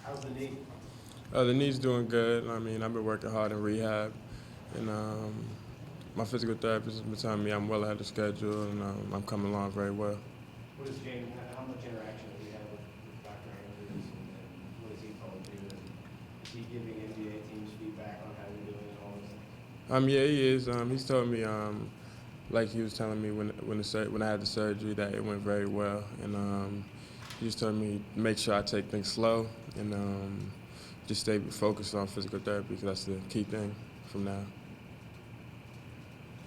How's the knee? The knee's doing good. I mean, I've been working hard in rehab, and my physical therapist has been telling me I'm well ahead of schedule, and I'm coming along very well. What does James? How much interaction does he have with Dr. Andrews, and what does he told you? And is he giving NBA teams feedback on how you're doing and all those things? Yeah, he is. He's told me, like he was telling me when I had the surgery, that it went very well, and he just told me make sure I take things slow and just stay focused on physical therapy because that's the key thing from now.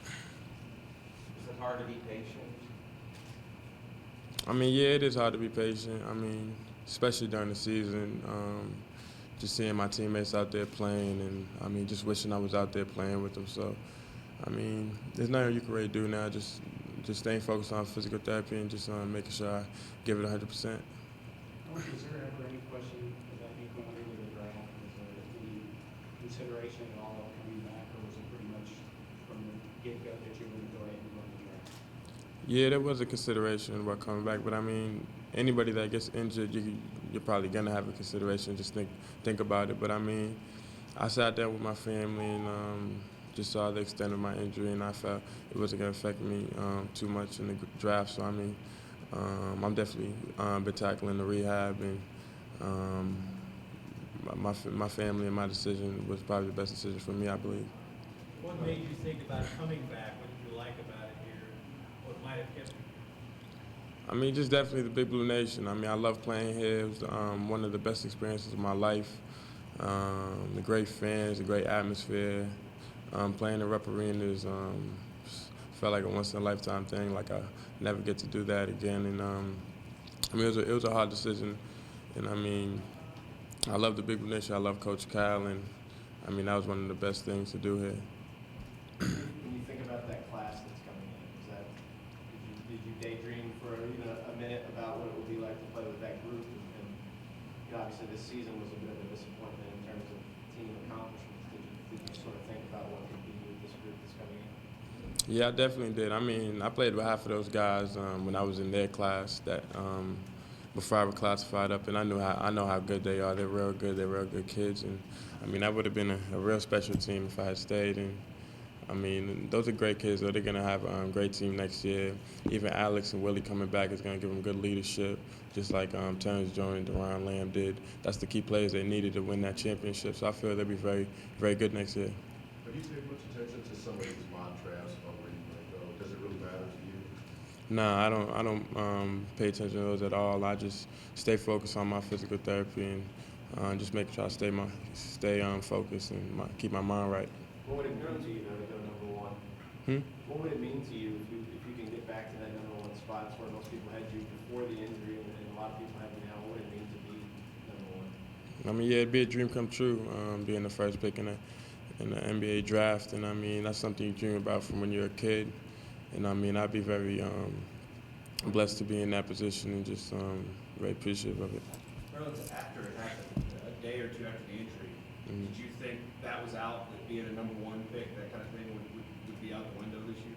Is it hard to be patient? I mean, yeah, it is hard to be patient. I mean, especially during the season, just seeing my teammates out there playing, and I mean, just wishing I was out there playing with them. So, I mean, there's nothing you can really do now. Just staying focused on physical therapy and just making sure I give it 100%. Was there ever any question about you going into the draft? Was there any consideration at all of coming back, or was it pretty much from the get-go that you were going to go ahead and go into the draft? Yeah, there was a consideration about coming back, but I mean, anybody that gets injured, you're probably gonna have a consideration. Just think about it. But I mean, I sat there with my family and just saw the extent of my injury, and I felt it wasn't gonna affect me too much in the draft. So I mean, I'm definitely been tackling the rehab, and my family and my decision was probably the best decision for me, I believe. What made you think about coming back? What did you like about it here? What might have kept you here? I mean, just definitely the Big Blue Nation. I mean, I love playing here. It was one of the best experiences of my life. The great fans, the great atmosphere. Playing in Rep Arenas felt like a once-in-a-lifetime thing. Like I never get to do that again. And I mean, it was a hard decision. And I mean, I love the Big Blue Nation. I love Coach Cal, and I mean, that was one of the best things to do here. When you think about that class that's coming in, did you daydream for even a minute about what it would be like to play with that group? And you know, obviously this season was a bit of a disappointment in terms of team accomplishments. Did you sort of think about what could be with this group that's coming in? Yeah, I definitely did. I mean, I played with half of those guys when I was in their class that before I was classified up, and I know how good they are. They're real good. They're real good kids, and I mean, that would have been a real special team if I had stayed. And I mean, those are great kids. Though. They're gonna have a great team next year. Even Alex and Willie coming back is gonna give them good leadership, just like Terrence Jones and Deron Lamb did. That's the key players they needed to win that championship. So I feel they'll be very, very good next year. Have you paid much attention to some of these mock drafts about where you might go? Does it really matter to you? Nah, I don't pay attention to those at all. I just stay focused on my physical therapy and just make sure I stay focused and keep my mind right. What would it mean to you though to go number one? What would it mean to you if you can get back to that number one spot? It's where most people had you before the injury, and a lot of people have you now. What would it mean to be number one? I mean, yeah, it'd be a dream come true, being the first pick in the NBA draft, and I mean that's something you dream about from when you're a kid. And I mean, I'd be very blessed to be in that position and just very appreciative of it. Nerlens, after it happened, a day or two after the injury, did you think that was out, that being a number one pick, that kind of thing would be out the window this year?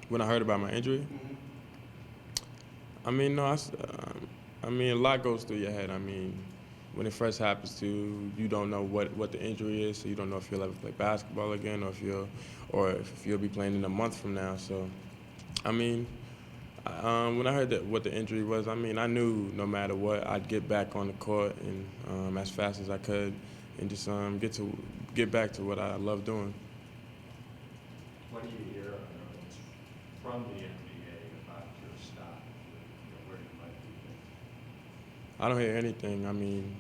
When I heard about my injury, I mean, no, I mean, a lot goes through your head. I mean, when it first happens to you, you don't know what the injury is, so you don't know if you'll ever play basketball again, or if you'll be playing in a month from now. So, I mean, when I heard what the injury was, I mean, I knew no matter what, I'd get back on the court and as fast as I could, and just get back to what I love doing. What do you hear from the NBA about your stock, where you might be? I don't hear anything. I mean,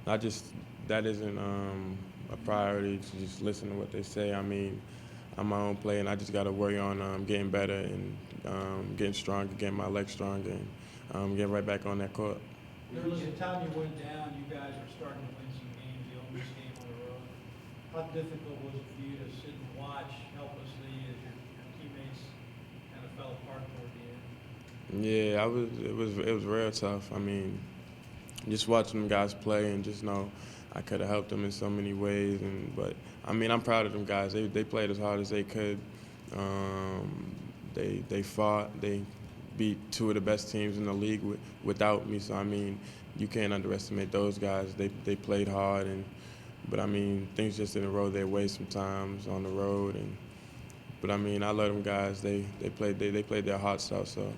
that isn't a priority to just listen to what they say. I mean, I'm my own player, and I just got to worry on getting better and getting stronger, getting my legs stronger, and getting right back on that court. There was a time you went down, you guys were starting to win some games, the oldest game on the road. How difficult was it for you to sit and watch helplessly as your teammates kind of fell apart toward the end? Yeah, it was real tough. I mean, just watching them guys play and just know I could have helped them in so many ways. But I mean, I'm proud of them guys. They played as hard as they could. They fought. They beat two of the best teams in the league without me. So I mean, you can't underestimate those guys. They played hard, but I mean, things just didn't roll their way sometimes on the road. But I mean, I love them guys. They played their hearts out. So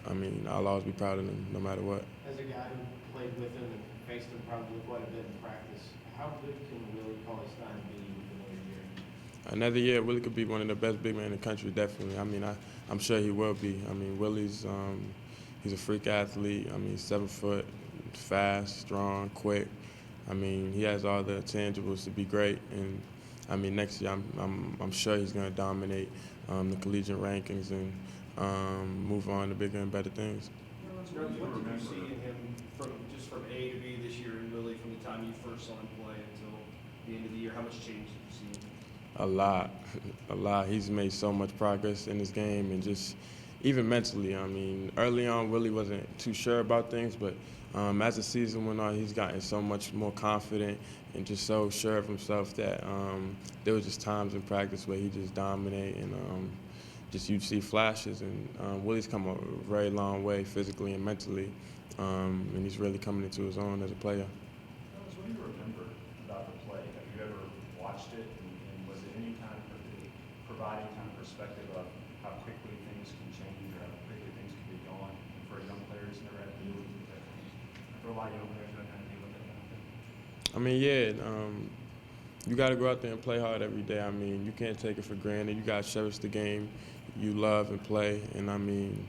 I mean, I'll always be proud of them no matter what. As a guy who played with him and faced him probably quite a bit in practice, how good can Willie Cauley-Stein be with another year? Another year, Willie could be one of the best big men in the country, definitely. I mean, I'm sure he will be. I mean, Willie's he's a freak athlete. I mean, 7 foot, fast, strong, quick. I mean, he has all the tangibles to be great. And I mean, next year, I'm sure he's going to dominate the collegiate rankings and move on to bigger and better things. What did you see in him from A to B this year, and really from the time you first saw him play until the end of the year? How much change did you see in him? A lot. He's made so much progress in his game and just even mentally. I mean, early on, Willie wasn't too sure about things, but as the season went on, he's gotten so much more confident and just so sure of himself that there was just times in practice where he just dominated and just you'd see flashes. And Willie's come a very long way physically and mentally, and he's really coming into his own as a player. What do you remember about the play? Have you ever watched it, and was it any kind of providing kind of perspective of how quickly things can change or how quickly things can be gone? And for a young player who's never had to deal with that, for a lot of young players who don't have to deal with that kind of thing. I mean, yeah, you got to go out there and play hard every day. I mean, you can't take it for granted. You got to cherish the game you love and play. And I mean,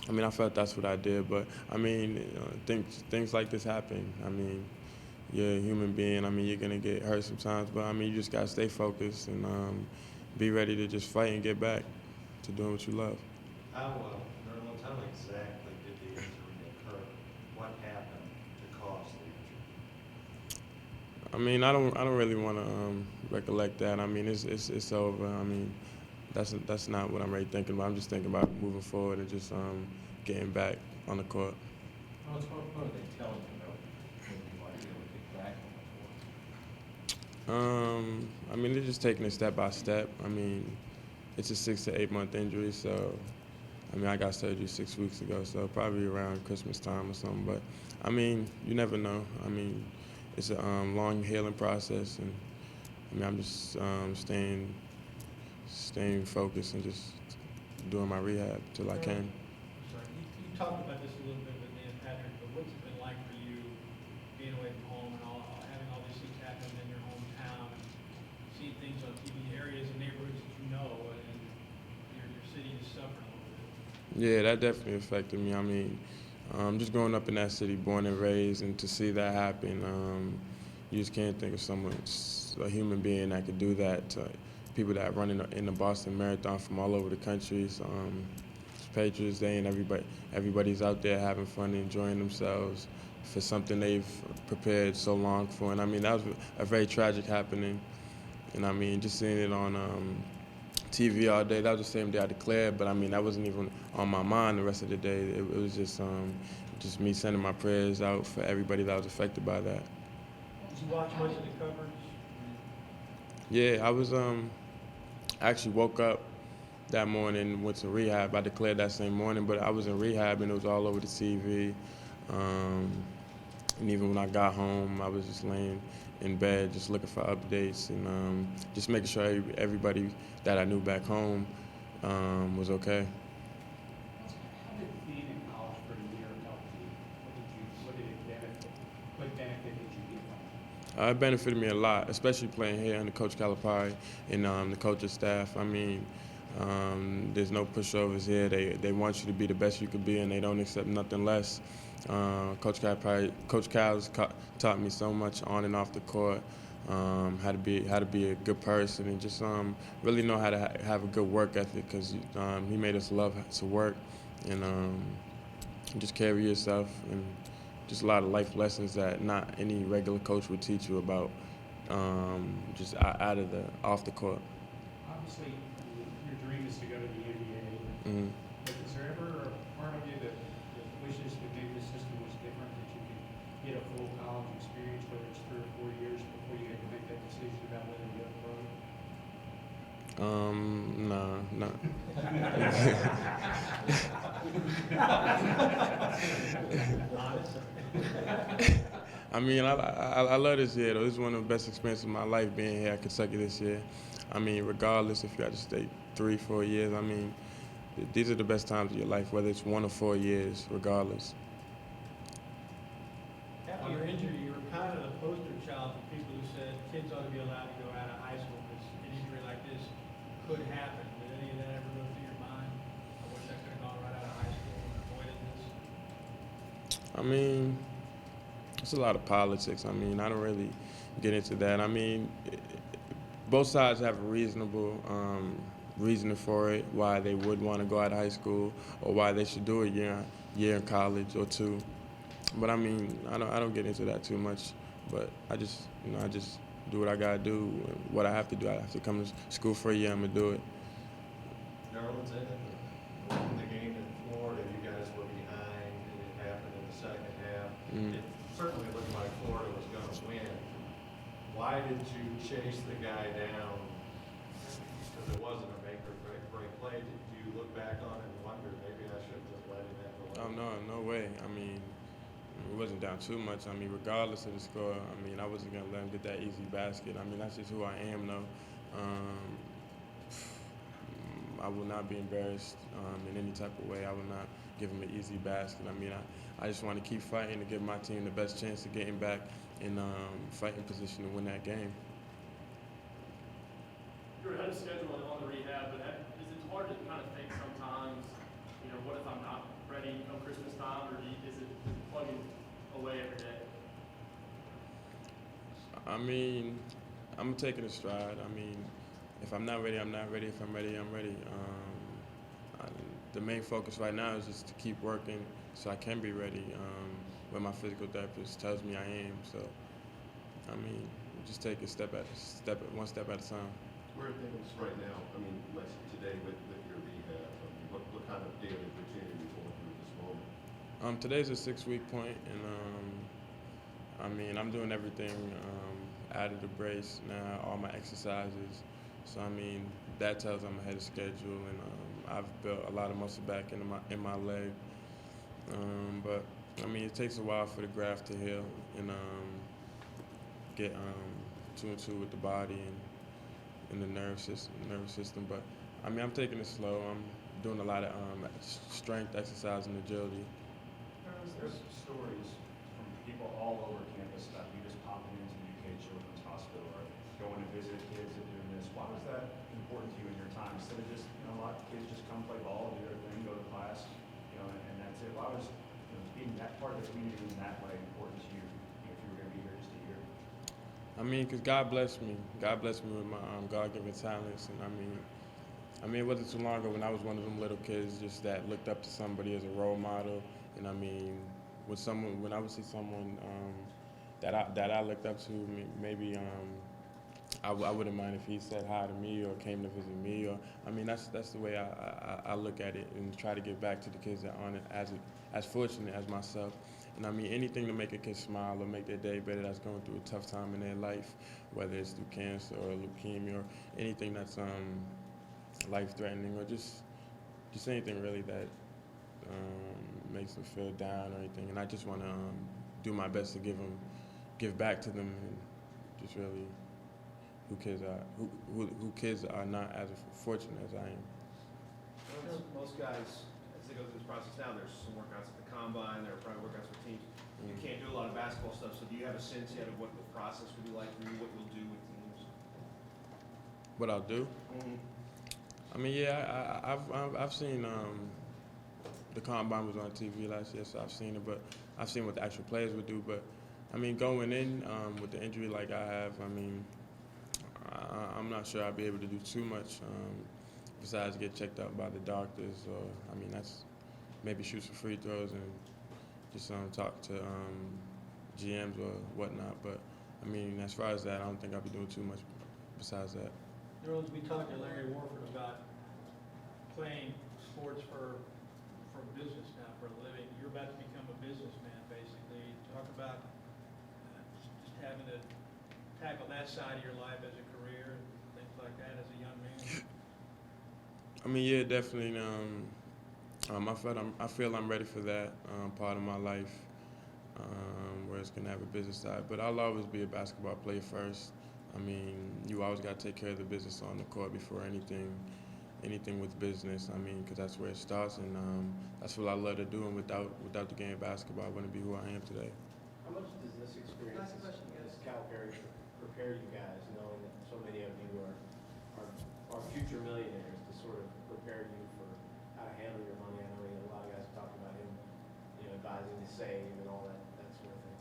I felt that's what I did. But I mean, things like this happen. I mean, you're a human being. I mean, you're gonna get hurt sometimes. But I mean, you just gotta stay focused and be ready to just fight and get back to doing what you love. Nerlens, how exactly did the injury occur? What happened to cause the injury? I mean, I don't really want to recollect that. I mean, it's over. I mean, that's not what I'm really thinking about. I'm just thinking about moving forward and just getting back on the court. What are they telling you about when you might be able to get back on the court? I mean, they're just taking it step by step. I mean, it's a 6 to 8 month injury, so I mean, I got surgery 6 weeks ago, so probably around Christmas time or something. But I mean, you never know. I mean, it's a long healing process, and I mean, I'm just staying focused and just doing my rehab till I can. Sorry, you talked about this a little bit with Dan Patrick, but what's it been like for you being away from home and having all these things happen in your hometown and seeing things on TV, areas and neighborhoods that you know, and your city is suffering a little bit? Yeah, that definitely affected me. I mean, just growing up in that city, born and raised, and to see that happen, you just can't think of a human being that could do that to people that run in the Boston Marathon from all over the country. It's Patriots Day, and everybody's out there having fun and enjoying themselves for something they've prepared so long for. And I mean, that was a very tragic happening. And I mean, just seeing it on TV all day, that was the same day I declared, but I mean, that wasn't even on my mind the rest of the day. It was just me sending my prayers out for everybody that was affected by that. Did you watch much of the coverage? Yeah, I was actually woke up that morning, went to rehab. I declared that same morning, but I was in rehab and it was all over the TV. And even when I got home, I was just laying in bed, just looking for updates and just making sure everybody that I knew back home was okay. How did being in college for a year help you? What benefit did you get from it? It benefited me a lot, especially playing here under Coach Calipari and the coaching staff. I mean, there's no pushovers here. They want you to be the best you could be, and they don't accept nothing less. Coach Cal's taught me so much on and off the court, how to be a good person, and just really know how to have a good work ethic. Because he made us love to work and just carry yourself, and just a lot of life lessons that not any regular coach would teach you about, just off the court. Obviously, your dream is to go to the NBA. Mm-hmm. But is there ever a part of you that wishes that maybe the system was different, that you could get a full college experience, whether it's 3 or 4 years, before you had to make that decision about whether you go pro? No. I mean, I love this year, though. This is one of the best experiences of my life being here at Kentucky this year. I mean, regardless if you got to stay 3, 4 years, I mean, these are the best times of your life, whether it's 1 or 4 years, regardless. After your injury, you were kind of the poster child for people who said kids ought to be allowed to go out of high school because an injury like this could happen. Did any of that ever go through your mind? I wish I could have gone right out of high school and avoided this. I mean, it's a lot of politics. I mean, I don't really get into that. I mean, both sides have a reasonable reasoning for it, why they would want to go out of high school or why they should do a year in college or 2. But I mean, I don't get into that too much. But I just do what I gotta do. What I have to do, I have to come to school for a year. I'm gonna do it. Nerlens, in the game in Florida, you guys were behind, and it happened in the second half. Mm. It certainly looked like Florida was going to win. Why did you chase the guy down? Because it wasn't a make or break play. Do you look back on it and wonder, maybe I should have just let him have the Oh, no way. I mean, it wasn't down too much. I mean, regardless of the score, I mean, I wasn't gonna let him get that easy basket. I mean, that's just who I am, though. I will not be embarrassed in any type of way. I will not give him an easy basket. I mean, I just want to keep fighting to give my team the best chance of getting back in fighting position to win that game. You're ahead of schedule on the rehab, but is it hard to kind of think sometimes, you know, what if I'm not ready come Christmas time, or is it plugging away every day? I mean, I'm taking a stride. I mean, if I'm not ready, I'm not ready. If I'm ready, I'm ready. The main focus right now is just to keep working so I can be ready when my physical therapist tells me I am. So, I mean, just take one step at a time. Where are things right now? I mean, like today with your rehab, I mean, what kind of daily routine are you going through at this moment? Today's a 6-week point, and I mean, I'm doing everything out of the brace now, all my exercises. So I mean, that tells I'm ahead of schedule, and I've built a lot of muscle back in my leg. But I mean, it takes a while for the graft to heal and get 2 and 2 with the body and the nervous system. But I mean, I'm taking it slow. I'm doing a lot of strength exercise and agility. There's stories from people all over campus about you just popping into UK Children's Hospital or going to visit kids and doing this. Why was that important to you in your time? Instead of just, you know, a lot of kids just come play ball, do their thing, go to class, you know, and that's it. Why was, you know, being that part of the community in that way important to you, if you were going to be here just a year? I mean, because God blessed me. God blessed me with my God-given talents. And I mean, it wasn't too long ago when I was one of them little kids just that looked up to somebody as a role model. And I mean, when I would see someone that I looked up to, maybe I wouldn't mind if he said hi to me or came to visit me. Or I mean, that's the way I look at it and try to give back to the kids that aren't as fortunate as myself. And I mean, anything to make a kid smile or make their day better that's going through a tough time in their life, whether it's through cancer or leukemia or anything that's life-threatening or just anything really that makes them feel down or anything. And I just want to do my best to give back to them and just really who kids are not as fortunate as I am. Most guys, as they go through this process now, there's some workouts at the combine, there are probably workouts for teams. You can't do a lot of basketball stuff, so do you have a sense yet of what the process would be like for you, what you'll do with teams? What I'll do? I mean, yeah, I've seen the combine was on TV last year, so I've seen it, but I've seen what the actual players would do. But I mean, going in with the injury like I have, I mean, I'm not sure I'll be able to do too much besides get checked out by the doctors. Or I mean, that's maybe shoot some free throws and just talk to GMs or whatnot. But I mean, as far as that, I don't think I'll be doing too much besides that. Nerlens, we talked to Larry Warford about playing sports for business now, for a living. You're about to become a businessman, basically. Talk about just having to tackle that side of your life as a career and things like that as a young man. I mean, yeah, definitely. I feel I'm ready for that part of my life, where it's gonna have a business side. But I'll always be a basketball player first. I mean, you always gotta take care of the business on the court before anything with business. I mean, because that's where it starts, and that's what I love to do. And without the game of basketball, I wouldn't be who I am today. How much does this experience, this Calipari, prepare you guys, knowing that so many of you are future millionaires, to sort of prepare you for how to handle your money? I know a lot of guys talk about him, advising to save and all that sort of thing.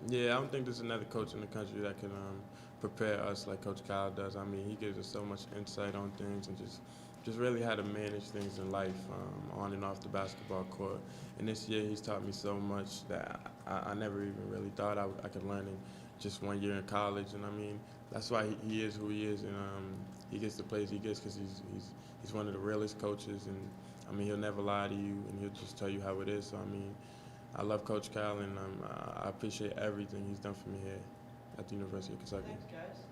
Yeah, I don't think there's another coach in the country that can prepare us like Coach Kyle does. I mean, he gives us so much insight on things and just really how to manage things in life, on and off the basketball court. And this year, he's taught me so much that I never even really thought I could learn in just 1 year in college. And I mean, that's why he is who he is, and he gets the plays he gets because he's one of the realest coaches. And I mean, he'll never lie to you, and he'll just tell you how it is. So I mean, I love Coach Kyle, and I appreciate everything he's done for me here at the University of Kentucky. Thanks, guys.